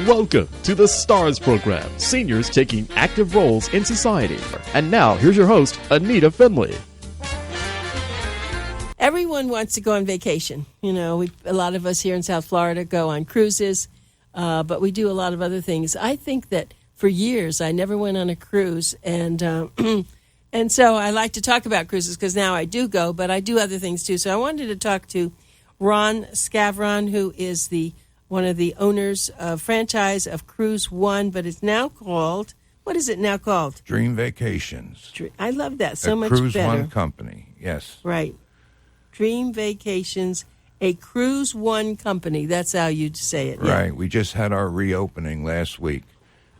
Welcome to the STARS program, seniors taking active roles in society. And now, here's your host, Anita Finley. Everyone wants to go on vacation. You know, a lot of us here in South Florida go on cruises, but we do a lot of other things. I think that for years I never went on a cruise, and and so I like to talk about cruises because now I do go, but I do other things too. So I wanted to talk to Ron Scavron, who is one of the owners of franchise of CruiseOne, but it's now called, what is it now called? Dream Vacations. I love that so much CruiseOne better. company, yes. Right. Dream Vacations, a CruiseOne company. That's how you'd say it. Right. Yeah. We just had our reopening last week,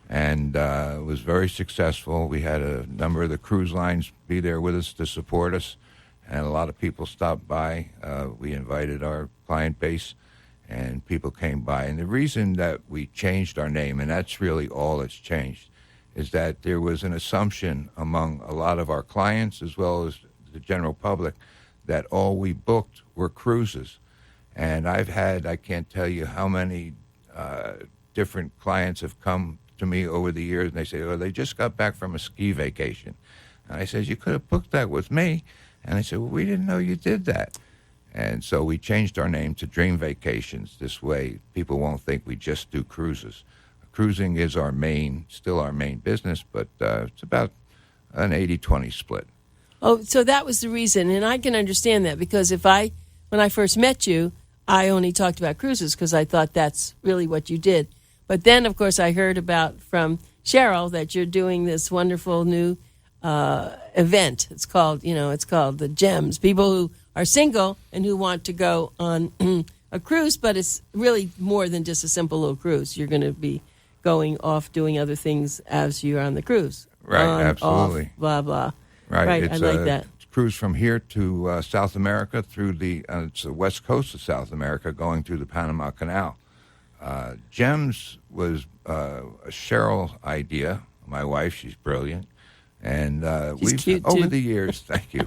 and it was very successful. We had a number of the cruise lines be there with us to support us, and a lot of people stopped by. We invited our client base, and people came by. And the reason that we changed our name, and that's really all that's changed, is that there was an assumption among a lot of our clients as well as the general public that all we booked were cruises. And I can't tell you how many different clients have come to me over the years, and they say, oh, they just got back from a ski vacation. And I said, you could have booked that with me. And they said, well, we didn't know you did that. And so we changed our name to Dream Vacations. This way, people won't think we just do cruises. Cruising is still our main business, but it's about an 80-20 split. Oh, so that was the reason, and I can understand that because when I first met you, I only talked about cruises because I thought that's really what you did. But then, of course, I heard from Cheryl that you're doing this wonderful new event. It's called the Gems. People who are single and who want to go on a cruise, but it's really more than just a simple little cruise. You're going to be going off doing other things as you're on the cruise. Right, on, absolutely. Off, blah, blah. Right, I like that. Cruise from here to South America through it's the west coast of South America, going through the Panama Canal. Gems was a Cheryl idea. My wife, she's brilliant. And she's cute too. Over the years, thank you.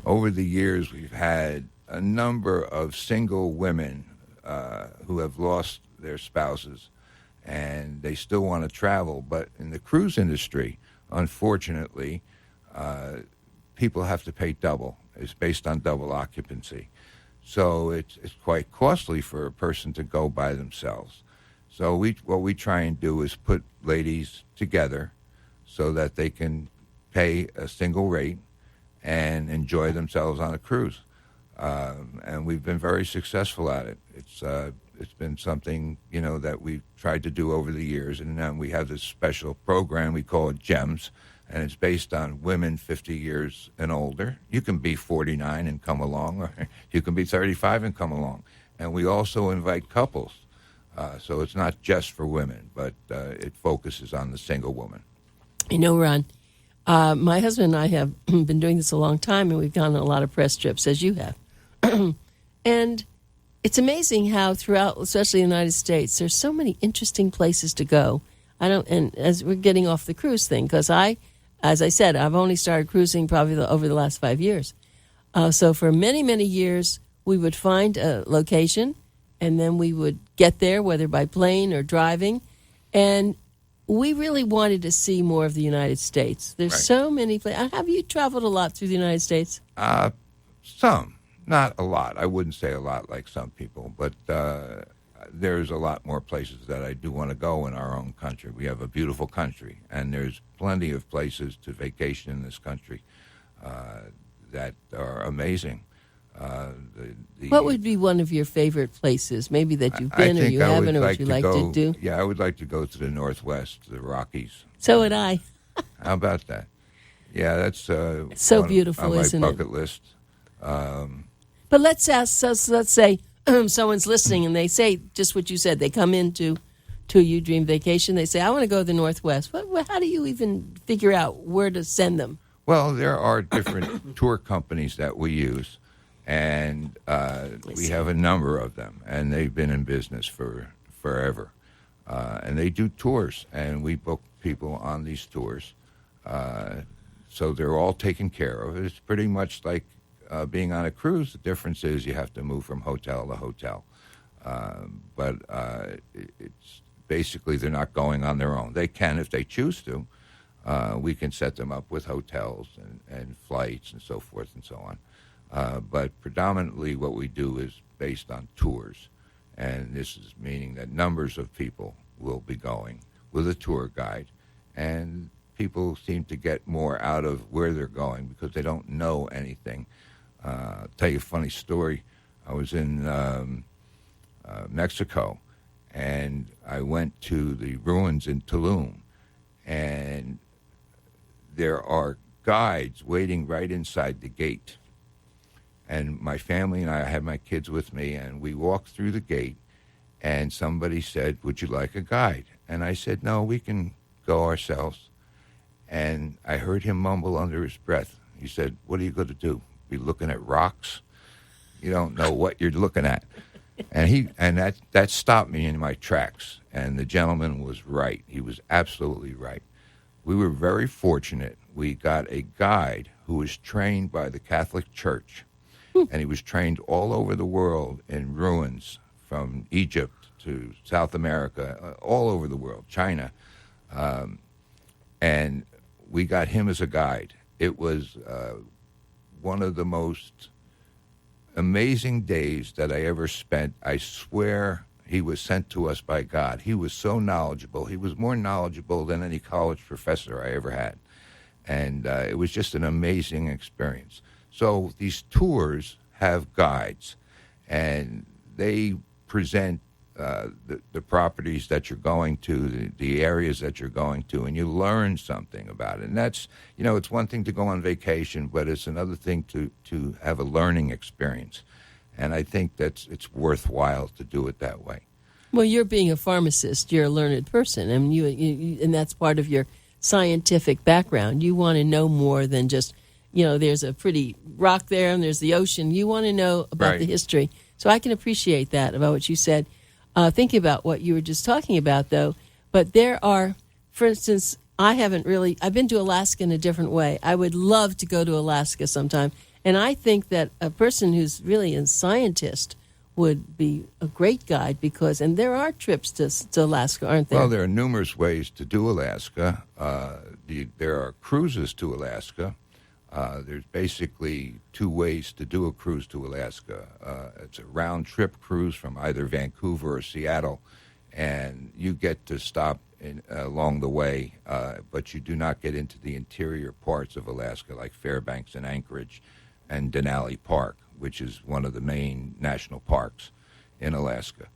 Over the years, we've had a number of single women who have lost their spouses, and they still want to travel. But in the cruise industry, unfortunately, people have to pay double. It's based on double occupancy. So it's quite costly for a person to go by themselves. So what we try and do is put ladies together so that they can pay a single rate and enjoy themselves on a cruise. And we've been very successful at it. It's been something, that we've tried to do over the years. And then we have this special program, we call it Gems, and it's based on women 50 years and older. You can be 49 and come along, or you can be 35 and come along. And we also invite couples. So it's not just for women, but it focuses on the single woman. Ron, my husband and I have been doing this a long time, and we've gone on a lot of press trips, as you have. And it's amazing how throughout, especially the United States, there's so many interesting places to go. And as we're getting off the cruise thing, because as I said, I've only started cruising probably over the last 5 years. So for many, many years, we would find a location, and then we would get there, whether by plane or driving, and we really wanted to see more of the United States. There's so many places. Have you traveled a lot through the United States? Some. Not a lot. I wouldn't say a lot like some people, but there's a lot more places that I do want to go in our own country. We have a beautiful country, and there's plenty of places to vacation in this country that are amazing. What would be one of your favorite places, maybe that you've been or you haven't, or what you like to do? Yeah, I would like to go to the Northwest, the Rockies. So would I. How about that? Yeah, that's so beautiful, on my isn't it? bucket list. But let's say someone's listening and they say just what you said. They come into you Dream Vacation. They say, I want to go to the Northwest. How do you even figure out where to send them? Well, there are different tour companies that we use, and we have a number of them, and they've been in business for forever. And they do tours, and we book people on these tours. So they're all taken care of. It's pretty much like being on a cruise. The difference is you have to move from hotel to hotel. But basically they're not going on their own. They can if they choose to. We can set them up with hotels and flights and so forth and so on. But predominantly what we do is based on tours. And this is meaning that numbers of people will be going with a tour guide. And people seem to get more out of where they're going because they don't know anything. I'll tell you a funny story. I was in Mexico, and I went to the ruins in Tulum, and there are guides waiting right inside the gate. And my family and I had my kids with me, and we walked through the gate, and somebody said, "Would you like a guide?" And I said, "No, we can go ourselves." And I heard him mumble under his breath. He said, "What are you going to do? Be looking at rocks? You don't know what you're looking at." And that stopped me in my tracks. And the gentleman was right. He was absolutely right. We were very fortunate. We got a guide who was trained by the Catholic Church, and he was trained all over the world in ruins, from Egypt to South America, all over the world, China. And we got him as a guide. It was one of the most amazing days that I ever spent. I swear he was sent to us by God. He was so knowledgeable. He was more knowledgeable than any college professor I ever had. And it was just an amazing experience. So these tours have guides, and they present the properties that you're going to, the areas that you're going to, and you learn something about it. And that's, it's one thing to go on vacation, but it's another thing to have a learning experience. And I think it's worthwhile to do it that way. Well, you're being a pharmacist. You're a learned person, and you and that's part of your scientific background. You want to know more than just, there's a pretty rock there and there's the ocean. You want to know about the history. So I can appreciate that about what you said. Thinking about what you were just talking about, though, but there are, for instance, I've been to Alaska in a different way. I would love to go to Alaska sometime. And I think that a person who's really a scientist would be a great guide and there are trips to Alaska, aren't there? Well, there are numerous ways to do Alaska. There are cruises to Alaska. There's basically two ways to do a cruise to Alaska. It's a round-trip cruise from either Vancouver or Seattle, and you get to stop along the way, but you do not get into the interior parts of Alaska, like Fairbanks and Anchorage and Denali Park, which is one of the main national parks in Alaska.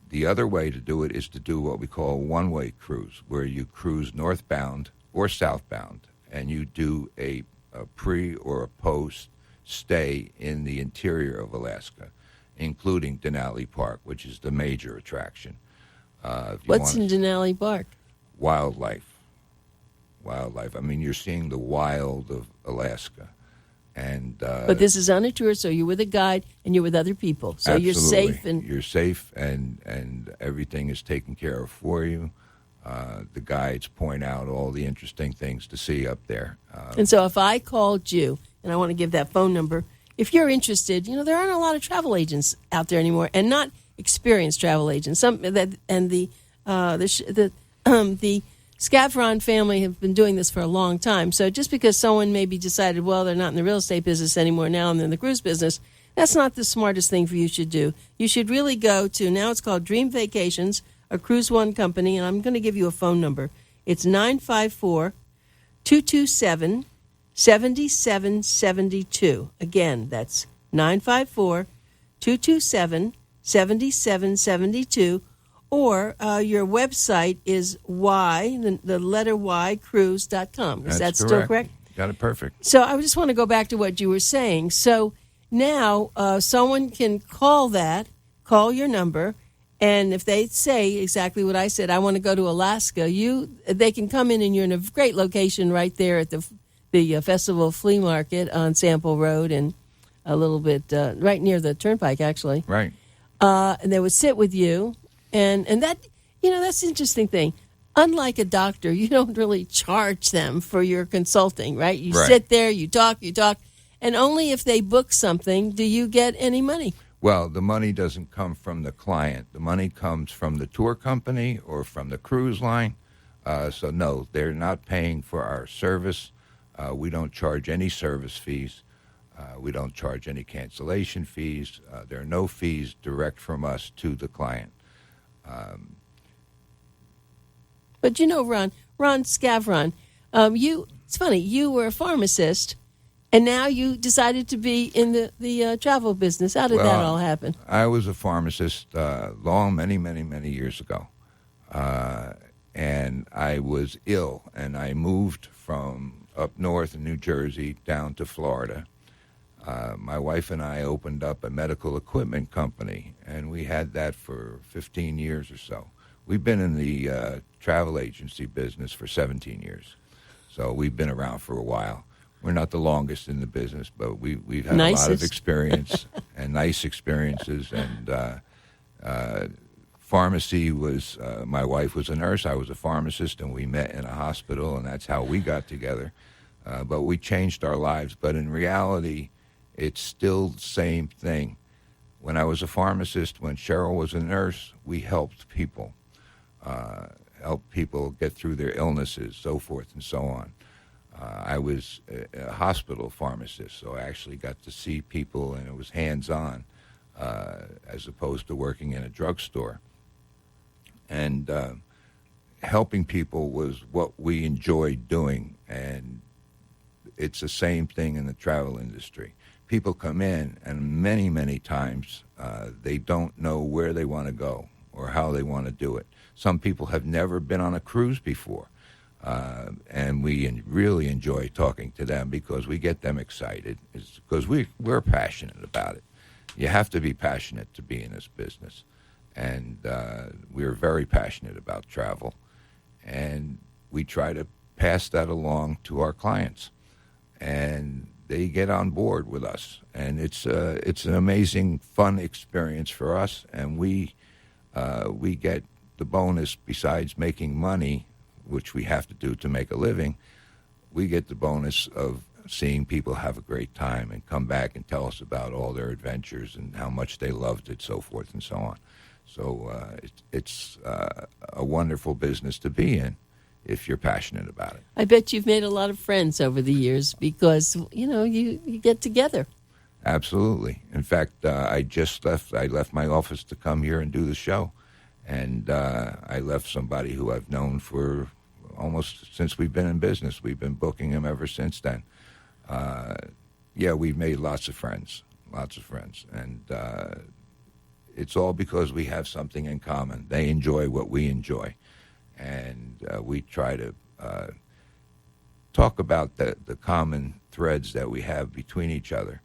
The other way to do it is to do what we call a one-way cruise, where you cruise northbound or southbound, and you do a pre or a post stay in the interior of Alaska, including Denali Park, which is the major attraction. What's in Denali Park? Wildlife. I mean, you're seeing the wild of Alaska. But this is on a tour, so you're with a guide and you're with other people. So absolutely. You're safe. And everything is taken care of for you. The guides point out all the interesting things to see up there. And so if I called you, and I want to give that phone number, if you're interested, there aren't a lot of travel agents out there anymore, and not experienced travel agents. The Scavron family have been doing this for a long time. So just because someone maybe decided, well, they're not in the real estate business anymore now and they're in the cruise business, that's not the smartest thing for you to do. You should really go to, now it's called Dream Vacations, a CruiseOne company, and I'm going to give you a phone number. It's 954-227-7772. Again, that's 954-227-7772. Or your website is the letter Y, cruise.com. Is that still correct? Got it perfect. So I just want to go back to what you were saying. So now someone can call your number, and if they say exactly what I said, I want to go to Alaska, they can come in and you're in a great location right there at the Festival Flea Market on Sample Road and a little bit right near the Turnpike, actually. Right. And they would sit with you. And that, that's the interesting thing. Unlike a doctor, you don't really charge them for your consulting, right? You sit there, you talk, and only if they book something do you get any money. Well, the money doesn't come from the client. The money comes from the tour company or from the cruise line. So, no, they're not paying for our service. We don't charge any service fees. We don't charge any cancellation fees. There are no fees direct from us to the client. But Ron Scavron, it's funny, you were a pharmacist, and now you decided to be in the travel business. How did that all happen? I was a pharmacist many years ago. And I was ill, and I moved from up north in New Jersey down to Florida. My wife and I opened up a medical equipment company, and we had that for 15 years or so. We've been in the travel agency business for 17 years, so we've been around for a while. We're not the longest in the business, but we've had a lot of experience and nice experiences. And pharmacy was, my wife was a nurse, I was a pharmacist, and we met in a hospital, and that's how we got together. But we changed our lives. But in reality, it's still the same thing. When I was a pharmacist, when Cheryl was a nurse, we helped people get through their illnesses, so forth and so on. I was a hospital pharmacist, so I actually got to see people, and it was hands-on as opposed to working in a drugstore. And helping people was what we enjoyed doing, and it's the same thing in the travel industry. People come in, and many times they don't know where they want to go or how they want to do it. Some people have never been on a cruise before, and we really enjoy talking to them because we get them excited. It's because we're passionate about it. You have to be passionate to be in this business. And we're very passionate about travel, and we try to pass that along to our clients, and they get on board with us, and it's an amazing, fun experience for us, and we get the bonus besides making money, which we have to do to make a living. We get the bonus of seeing people have a great time and come back and tell us about all their adventures and how much they loved it, so forth and so on. So it's a wonderful business to be in if you're passionate about it. I bet you've made a lot of friends over the years because, you get together. Absolutely. In fact, I left my office to come here and do the show. And I left somebody who I've known for almost since we've been in business. We've been booking him ever since then. We've made lots of friends. And it's all because we have something in common. They enjoy what we enjoy. And we try to talk about the common threads that we have between each other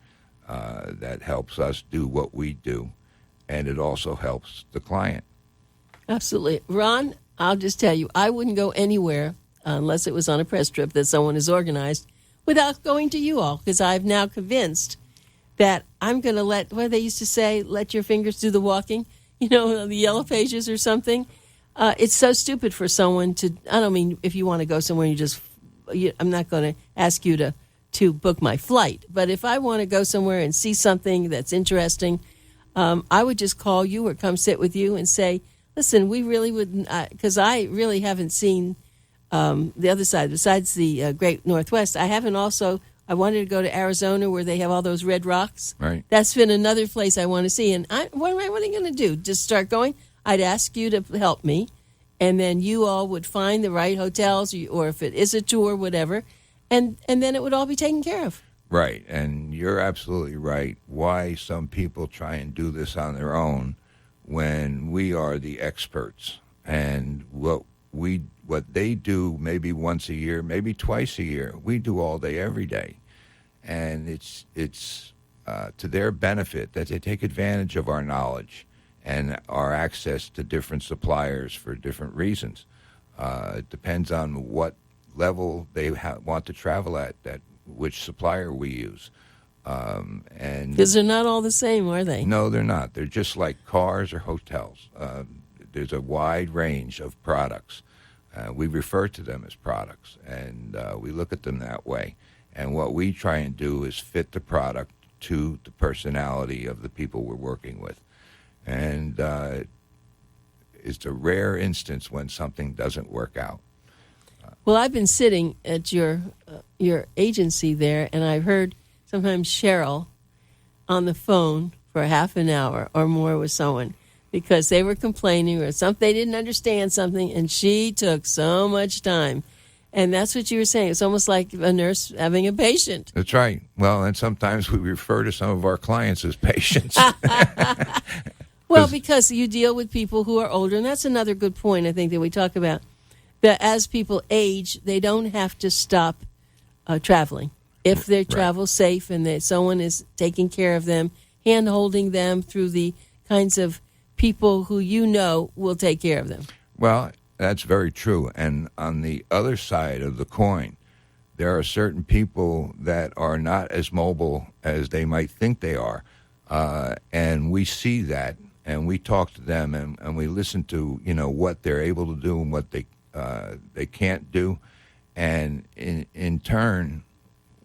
that helps us do what we do. And it also helps the client. Absolutely. Ron, I'll just tell you, I wouldn't go anywhere unless it was on a press trip that someone has organized without going to you all, because I've now convinced that I'm going to what they used to say, let your fingers do the walking, the yellow pages or something. It's so stupid for someone to, I don't mean if you want to go somewhere, I'm not going to ask you to book my flight. But if I want to go somewhere and see something that's interesting, I would just call you or come sit with you and say, listen, we really wouldn't, because I really haven't seen the other side. Besides the Great Northwest, I wanted to go to Arizona where they have all those red rocks. Right. That's been another place I want to see. And what am I going to do? Just start going? I'd ask you to help me, and then you all would find the right hotels, or if it is a tour, whatever, and then it would all be taken care of. Right, and you're absolutely right. Why some people try and do this on their own when we are the experts, and what they do maybe once a year, maybe twice a year, we do all day, every day, and it's to their benefit that they take advantage of our knowledge and our access to different suppliers for different reasons. It depends on what level they want to travel at, which supplier we use. And because they're not all the same, are they? No, they're not. They're just like cars or hotels. There's a wide range of products. We refer to them as products, and we look at them that way. And what we try and do is fit the product to the personality of the people we're working with. And it's a rare instance when something doesn't work out. Well, I've been sitting at your agency there, and I've heard sometimes Cheryl on the phone for half an hour or more with someone because they were complaining or something, they didn't understand something, and she took so much time. And that's what you were saying. It's almost like a nurse having a patient. That's right. Well, and sometimes we refer to some of our clients as patients. Well, because you deal with people who are older, and that's another good point, I think, that we talk about. That as people age, they don't have to stop traveling. If they travel safe and that someone is taking care of them, hand-holding them through the kinds of people who you know will take care of them. Well, that's very true. And on the other side of the coin, there are certain people that are not as mobile as they might think they are. And we see that, and we talk to them, and we listen to, what they're able to do and what they can't do, and in turn,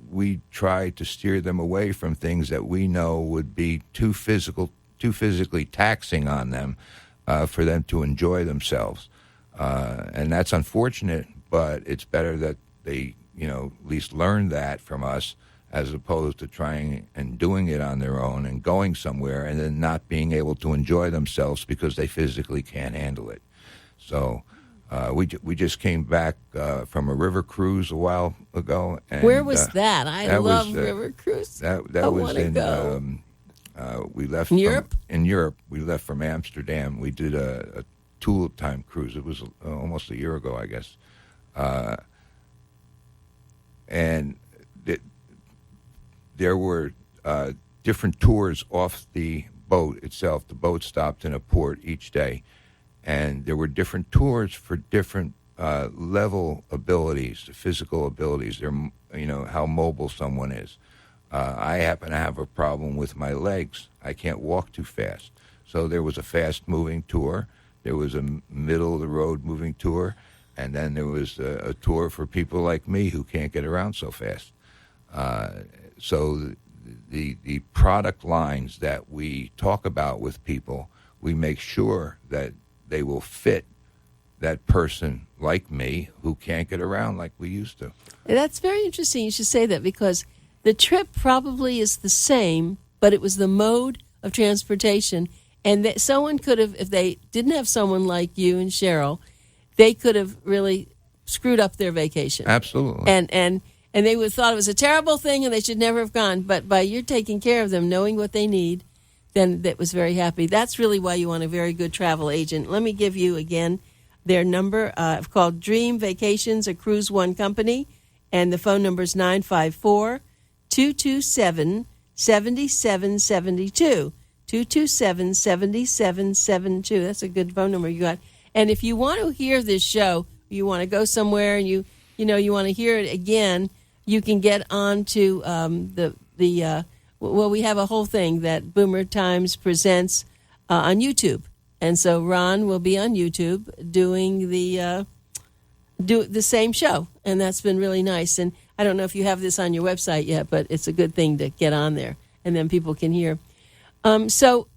we try to steer them away from things that we know would be too physically taxing on them for them to enjoy themselves, and that's unfortunate. But it's better that they, at least learn that from us, as opposed to trying and doing it on their own and going somewhere and then not being able to enjoy themselves because they physically can't handle it. So. We just came back from a river cruise a while ago. And, where was that? I love river cruise. That was in. We left in Europe. In Europe, we left from Amsterdam. We did a two-time cruise. It was almost a year ago, I guess. And there were different tours off the boat itself. The boat stopped in a port each day. And there were different tours for different level abilities, physical abilities. They're, how mobile someone is. I happen to have a problem with my legs. I can't walk too fast. So there was a fast-moving tour. There was a middle-of-the-road moving tour. And then there was a tour for people like me who can't get around so fast. So the product lines that we talk about with people, we make sure that they will fit that person like me who can't get around like we used to. That's very interesting you should say that, because the trip probably is the same, but it was the mode of transportation. And that someone could have, if they didn't have someone like you and Cheryl, they could have really screwed up their vacation. Absolutely. And they would have thought it was a terrible thing and they should never have gone. But by you taking care of them, knowing what they need, then that was very happy. That's really why you want a very good travel agent. Let me give you again their number. It's called Dream Vacations, a CruiseOne company, and the phone number is 954-227-7772. 227-7772. That's a good phone number you got. And if you want to hear this show, you want to go somewhere and you want to hear it again, you can get on to we have a whole thing that Boomer Times presents on YouTube. And so Ron will be on YouTube doing the same show. And that's been really nice. And I don't know if you have this on your website yet, but it's a good thing to get on there. And then people can hear. So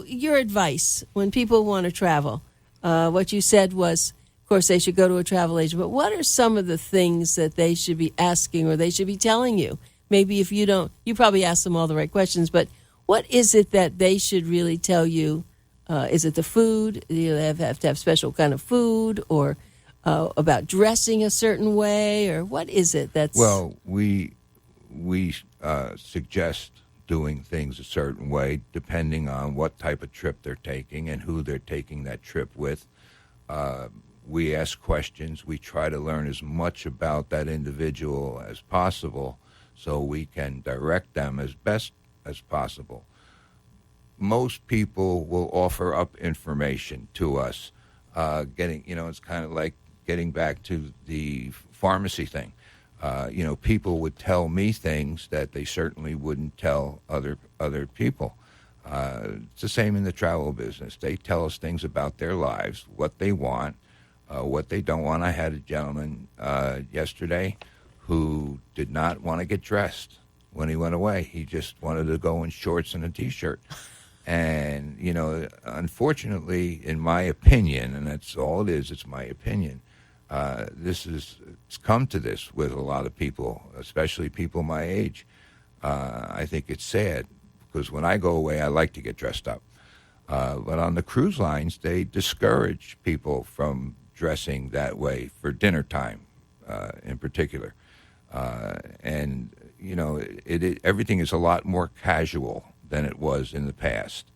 your advice when people want to travel, what you said was, of course, they should go to a travel agent. But what are some of the things that they should be asking or they should be telling you? Maybe if you don't, you probably ask them all the right questions, but what is it that they should really tell you? Is it the food? Do you have to have special kind of food, or about dressing a certain way, or what is it that's... Well, we suggest doing things a certain way depending on what type of trip they're taking and who they're taking that trip with. We ask questions. We try to learn as much about that individual as possible so we can direct them as best as possible. Most people will offer up information to us. It's kind of like getting back to the pharmacy thing. People would tell me things that they certainly wouldn't tell other people. It's the same in the travel business. They tell us things about their lives, what they want, what they don't want. I had a gentleman yesterday who did not want to get dressed. when he went away. He just wanted to go in shorts and a T-shirt. And, unfortunately, in my opinion, and that's all it is, it's my opinion, it's come to this with a lot of people, especially people my age. I think it's sad because when I go away, I like to get dressed up. But on the cruise lines, they discourage people from dressing that way for dinner time in particular. And, everything is a lot more casual than it was in the past.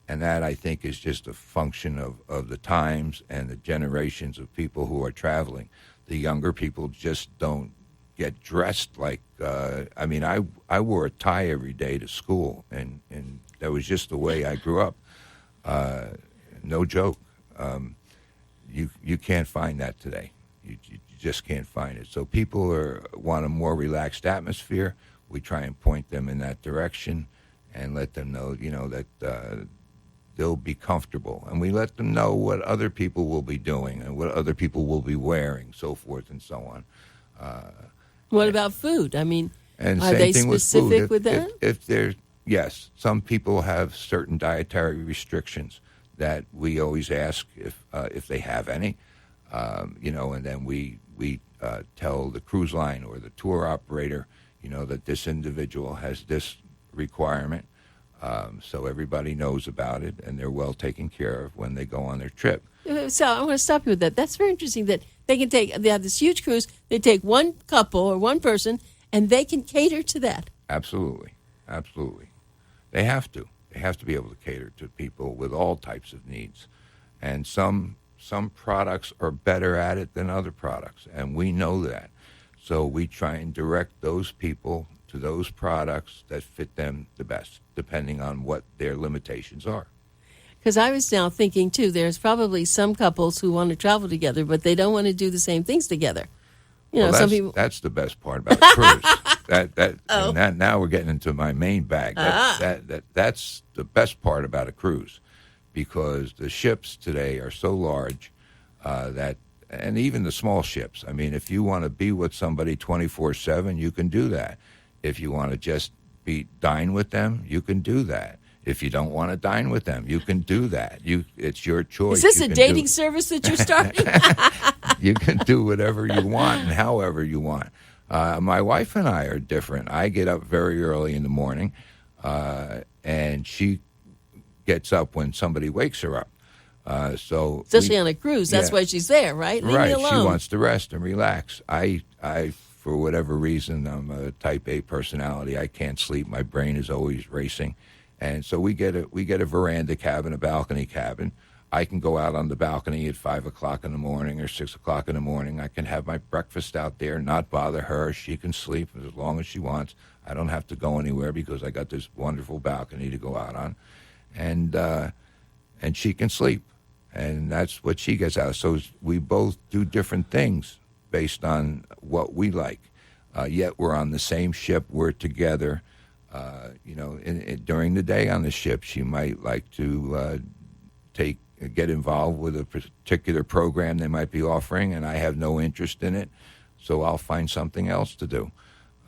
And that, I think, is just a function of the times and the generations of people who are traveling. The younger people just don't get dressed like, I wore a tie every day to school, and that was just the way I grew up. No joke. You can't find that today. You just can't find it. So people want a more relaxed atmosphere. We try and point them in that direction and let them know, that they'll be comfortable. And we let them know what other people will be doing and what other people will be wearing, so forth and so on. What about food? I mean, and are same they thing specific with food. with that? If there's, yes, some people have certain dietary restrictions that we always ask if they have any, and then we tell the cruise line or the tour operator, that this individual has this requirement, so everybody knows about it and they're well taken care of when they go on their trip. So I want to stop you with that. That's very interesting that they have this huge cruise. They take one couple or one person and they can cater to that. Absolutely. They have to. They have to be able to cater to people with all types of needs. And some products are better at it than other products, and we know that. So we try and direct those people to those products that fit them the best, depending on what their limitations are. Because I was now thinking, too, there's probably some couples who want to travel together, but they don't want to do the same things together. Some people. That's the best part about a cruise. And now we're getting into my main bag. That's the best part about a cruise, because the ships today are so large and even the small ships. I mean, if you want to be with somebody 24/7, you can do that. If you want to just dine with them, you can do that. If you don't want to dine with them, you can do that. It's your choice. Is this a dating service that you're starting? You can do whatever you want and however you want. My wife and I are different. I get up very early in the morning, and she gets up when somebody wakes her up. Especially on a cruise, that's why she's there, right? Leave me alone. She wants to rest and relax. I, for whatever reason, I'm a Type A personality. I can't sleep. My brain is always racing, and so we get a veranda cabin, a balcony cabin. I can go out on the balcony at 5 o'clock in the morning or 6 o'clock in the morning. I can have my breakfast out there, not bother her. She can sleep as long as she wants. I don't have to go anywhere because I got this wonderful balcony to go out on, and she can sleep. And that's what she gets out of. So we both do different things based on what we like. Yet we're on the same ship. We're together. During the day on the ship, she might like to get involved with a particular program they might be offering, and I have no interest in it. So I'll find something else to do.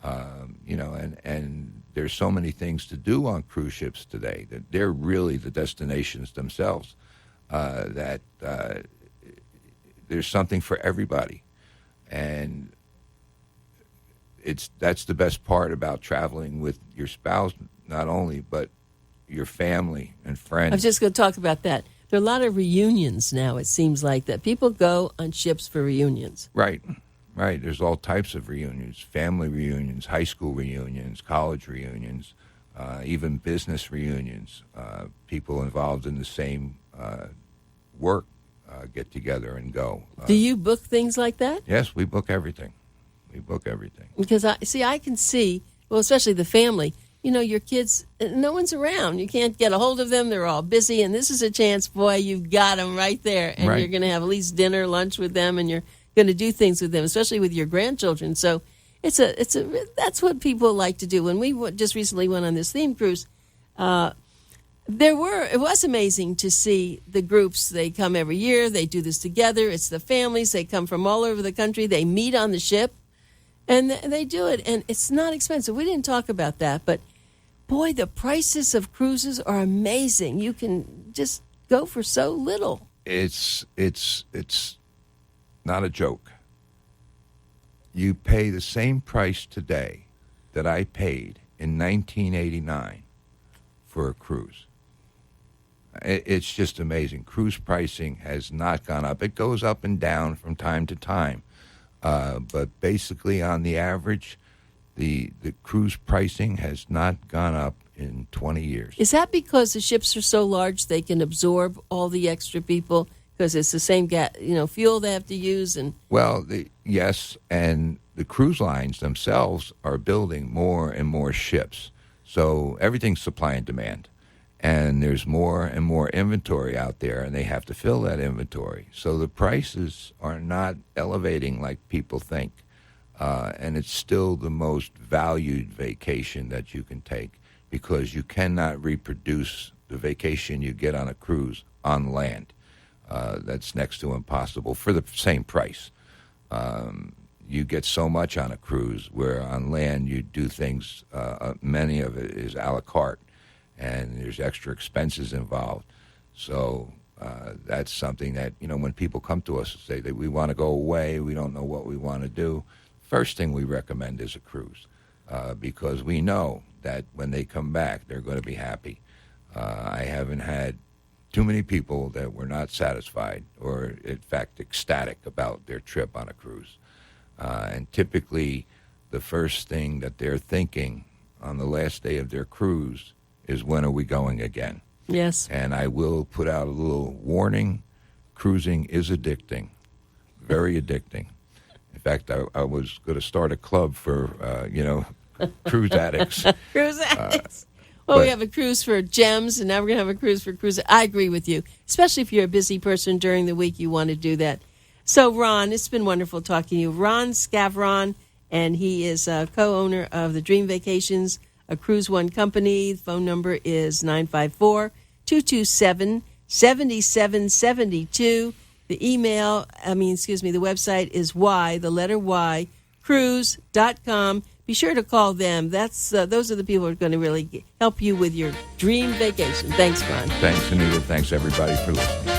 And there's so many things to do on cruise ships today that they're really the destinations themselves. That there's something for everybody, and that's the best part about traveling with your spouse, not only but your family and friends. I was just going to talk about that. There are a lot of reunions now. It seems like that people go on ships for reunions. Right. There's all types of reunions: family reunions, high school reunions, college reunions, even business reunions. People involved in the same work get together and go. Do you book things like that? Yes, we book everything. Because I can see, well, especially the family, your kids, no one's around. You can't get a hold of them. They're all busy. And this is a chance, boy, you've got them right there. And You're going to have at least dinner, lunch with them, and you're going to do things with them, especially with your grandchildren. So that's what people like to do. When we just recently went on this theme cruise, it was amazing to see the groups. They come every year. They do this together. It's the families. They come from all over the country. They meet on the ship. And they do it, and it's not expensive. We didn't talk about that, but boy, the prices of cruises are amazing. You can just go for so little. It's not a joke. You pay the same price today that I paid in 1989 for a cruise. It's just amazing. Cruise pricing has not gone up. It goes up and down from time to time. But basically, on the average, the cruise pricing has not gone up in 20 years. Is that because the ships are so large they can absorb all the extra people because it's the same fuel they have to use? And well, yes, and the cruise lines themselves are building more and more ships. So everything's supply and demand. And there's more and more inventory out there, and they have to fill that inventory. So the prices are not elevating like people think. And it's still the most valued vacation that you can take because you cannot reproduce the vacation you get on a cruise on land. That's next to impossible for the same price. You get so much on a cruise where on land you do things, many of it is a la carte. And there's extra expenses involved. So that's something that, when people come to us and say that we want to go away, we don't know what we want to do, first thing we recommend is a cruise because we know that when they come back, they're going to be happy. I haven't had too many people that were not satisfied or, in fact, ecstatic about their trip on a cruise. And typically, the first thing that they're thinking on the last day of their cruise is when are we going again? yes. And I will put out a little warning. Cruising is addicting, very addicting. In fact, I was going to start a club for, cruise addicts. Cruise addicts. We have a cruise for gems, and now we're going to have a cruise for cruise. I agree with you, especially if you're a busy person during the week, you want to do that. So, Ron, it's been wonderful talking to you. Ron Scavron, and he is a co-owner of the Dream Vacations, a CruiseOne company. The phone number is 954-227-7772. The website is cruise.com. Be sure to call them. Those are the people who are going to really help you with your dream vacation. Thanks, Ron. Thanks, Anita. Thanks, everybody, for listening.